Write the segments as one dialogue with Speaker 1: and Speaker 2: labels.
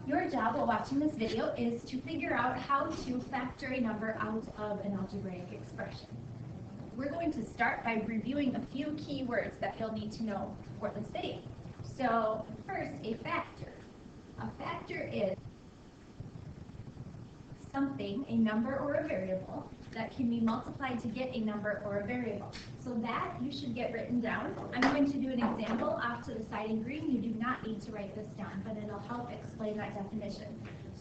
Speaker 1: Your job while watching this video is to figure out how to factor a number out of an algebraic expression. We're going to start by reviewing a few key words that you'll need to know for this video. So first, a factor. A factor is something, a number or a variable, that can be multiplied to get a number or a variable. So that you should get written down. I'm going to do an example off to the side in green. You do not need to write this down, but it'll help explain that definition.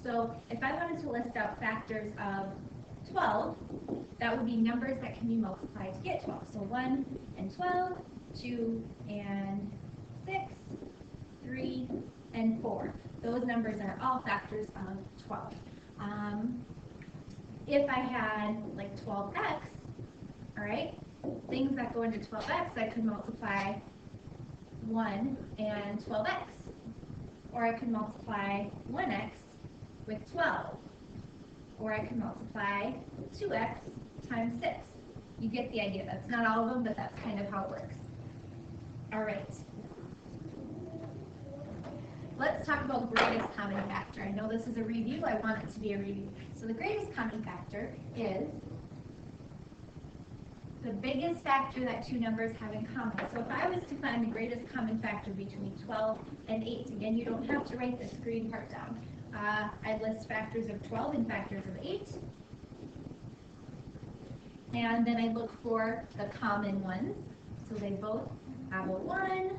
Speaker 1: So if I wanted to list out factors of 12, that would be numbers that can be multiplied to get 12. So 1 and 12, 2 and 6, 3 and 4. Those numbers are all factors of 12. If I had like 12x, all right, things that go into 12x, I could multiply 1 and 12x. Or I could multiply 1x with 12. Or I could multiply 2x times 6. You get the idea. That's not all of them, but that's kind of how it works. All right. Let's talk about greatest common factor. I know this is a review. I want it to be a review. So the greatest common factor is the biggest factor that two numbers have in common. So if I was to find the greatest common factor between 12 and 8, again, you don't have to write this green part down. I'd list factors of 12 and factors of 8. And then I look for the common ones. So they both have a 1,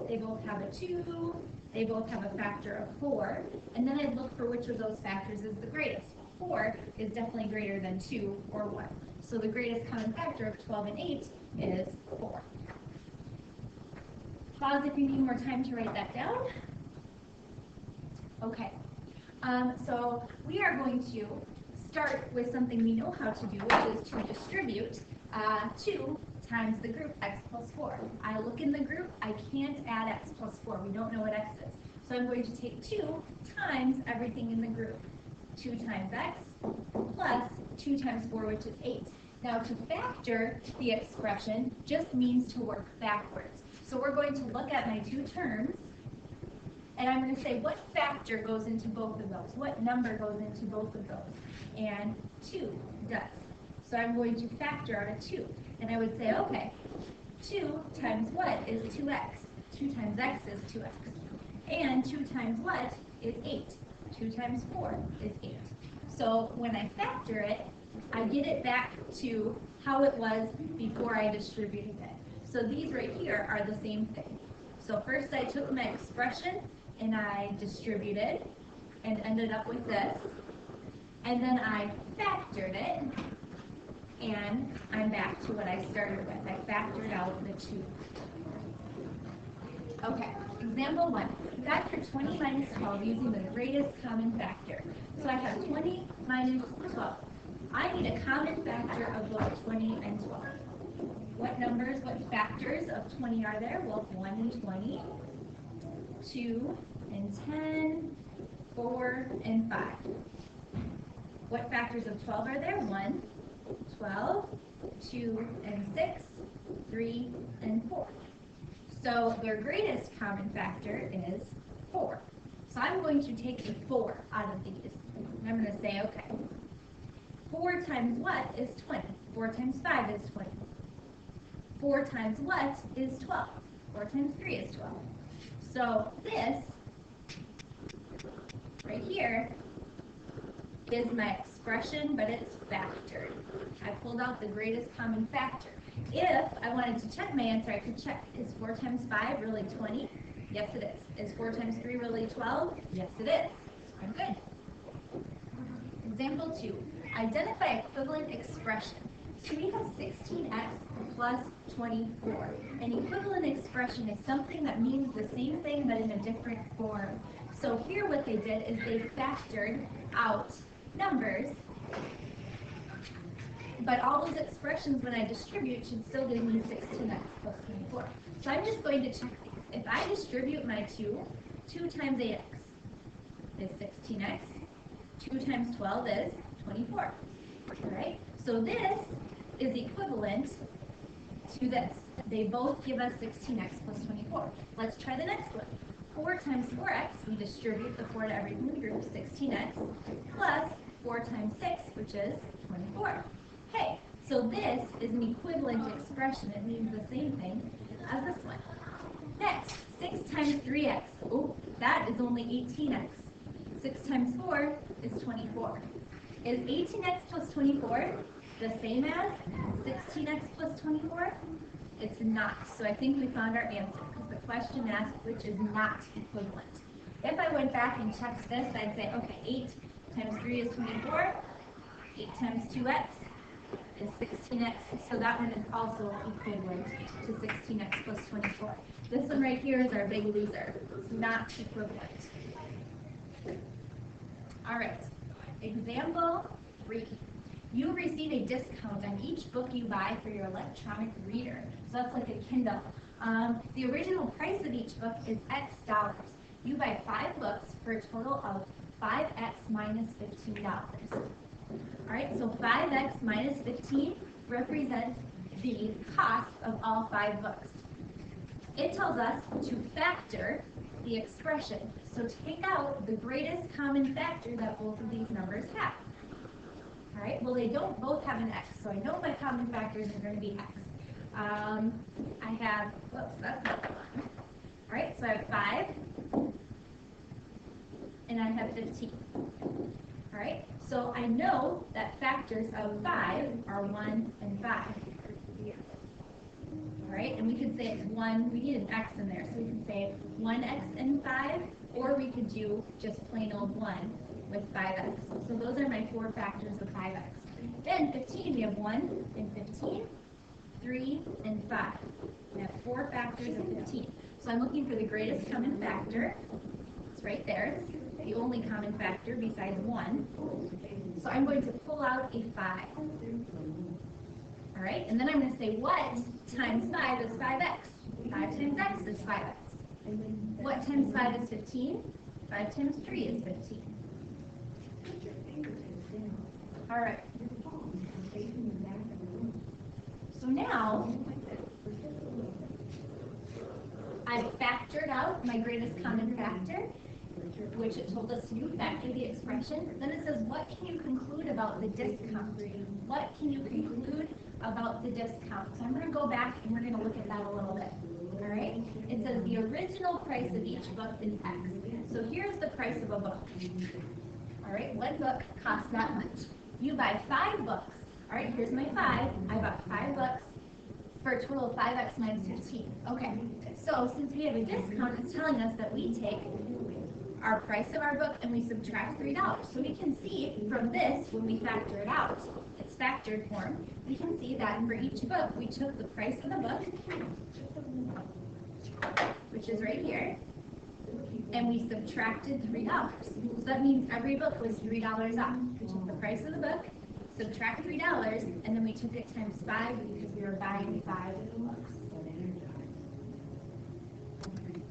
Speaker 1: they both have a 2, they both have a factor of 4. And then I look for which of those factors is the greatest. 4 is definitely greater than 2 or 1. So the greatest common factor of 12 and 8 is 4. Pause if you need more time to write that down. Okay. So we are going to start with something we know how to do, which is to distribute 2 times the group x plus 4. I look in the group, I can't add x plus 4. We don't know what x is. So I'm going to take 2 times everything in the group. 2 times x plus 2 times 4, which is 8. Now to factor the expression just means to work backwards. So we're going to look at my 2 terms, and I'm going to say what factor goes into both of those, what number goes into both of those, and 2 does. So I'm going to factor out a 2, and I would say, okay, 2 times what is 2x? 2 times x is 2x. And 2 times what is 8? 2 times 4 is 8. So when I factor it, I get it back to how it was before I distributed it. So these right here are the same thing. So first I took my expression and I distributed and ended up with this. And then I factored it and I'm back to what I started with. I factored out the 2. Okay, example 1. Factor 20 minus 12 using the greatest common factor. So I have 20 minus 12. I need a common factor of both 20 and 12. What numbers, what factors of 20 are there? Well, 1 and 20, 2 and 10, 4 and 5. What factors of 12 are there? 1, 12, 2 and 6, 3 and 4. So their greatest common factor is 4. So I'm going to take a 4 out of these. And I'm going to say, okay, 4 times what is 20? 4 times 5 is 20. 4 times what is 12? 4 times 3 is 12. So this right here is my expression, but it's factored. I pulled out the greatest common factor. If I wanted to check my answer, I could check, is 4 times 5 really 20? Yes, it is. Is 4 times 3 really 12? Yes, it is. I'm good. Example 2. Identify equivalent expression. So we have 16x plus 24. An equivalent expression is something that means the same thing but in a different form. So here what they did is they factored out numbers, but all those expressions when I distribute should still give me 16x plus 24. So I'm just going to check these. If I distribute my 2, 2 times 8x is 16x. 2 times 12 is 24. All right? So this is equivalent to this. They both give us 16x plus 24. Let's try the next one. 4 times 4x, we distribute the 4 to everything in the group, 16x, plus 4 times 6, which is 24. Okay, so this is an equivalent expression. It means the same thing as this one. Next, 6 times 3x. Oh, that is only 18x. 6 times 4 is 24. Is 18x plus 24 the same as 16x plus 24? It's not. So I think we found our answer because the question asked which is not equivalent. If I went back and checked this, I'd say, okay, 8 times 3 is 24. 8 times 2x is 16x. So that one is also equivalent to 16x plus 24. This one right here is our big loser. It's not equivalent. All right. Example 3. You receive a discount on each book you buy for your electronic reader. So that's like a Kindle. The original price of each book is X dollars. You buy 5 books for a total of 5X minus $15. All right, so 5X minus 15 represents the cost of all 5 books. It tells us to factor the expression. So take out the greatest common factor that both of these numbers have. All right, well, they don't both have an x, so I know my common factors are going to be x. I have, whoops, that's not the one. All right, so I have 5, and I have 15. All right, so I know that factors of 5 are 1 and 5. All right, and we could say it's 1, we need an x in there, so we can say 1x and 5, or we could do just plain old 1 with 5x. So those are my 4 factors of 5x. Then 15, we have 1 and 15, 3 and 5. We have 4 factors of 15. So I'm looking for the greatest common factor. It's right there. It's the only common factor besides 1. So I'm going to pull out a 5. All right, and then I'm going to say what times 5 is 5x? 5 times x is 5x. What times 5 is 15? 5 times 3 is 15. All right. So now, I've factored out my greatest common factor, which it told us to do, factor the expression. Then it says, what can you conclude about the discount? What can you conclude about the discount? So I'm going to go back and we're going to look at that a little bit. All right? It says the original price of each book is X. So here's the price of a book. All right, one book costs that much. You buy 5 books. All right, here's my 5. I bought 5 books for a total of 5x minus 15. Okay, so since we have a discount, it's telling us that we take our price of our book and we subtract $3. So we can see from this, when we factor it out, it's factored form, we can see that for each book, we took the price of the book, which is right here, and we subtracted $3. So that means every book was $3 off. We took the price of the book, subtract $3, and then we took it times 5 because we were buying 5 books.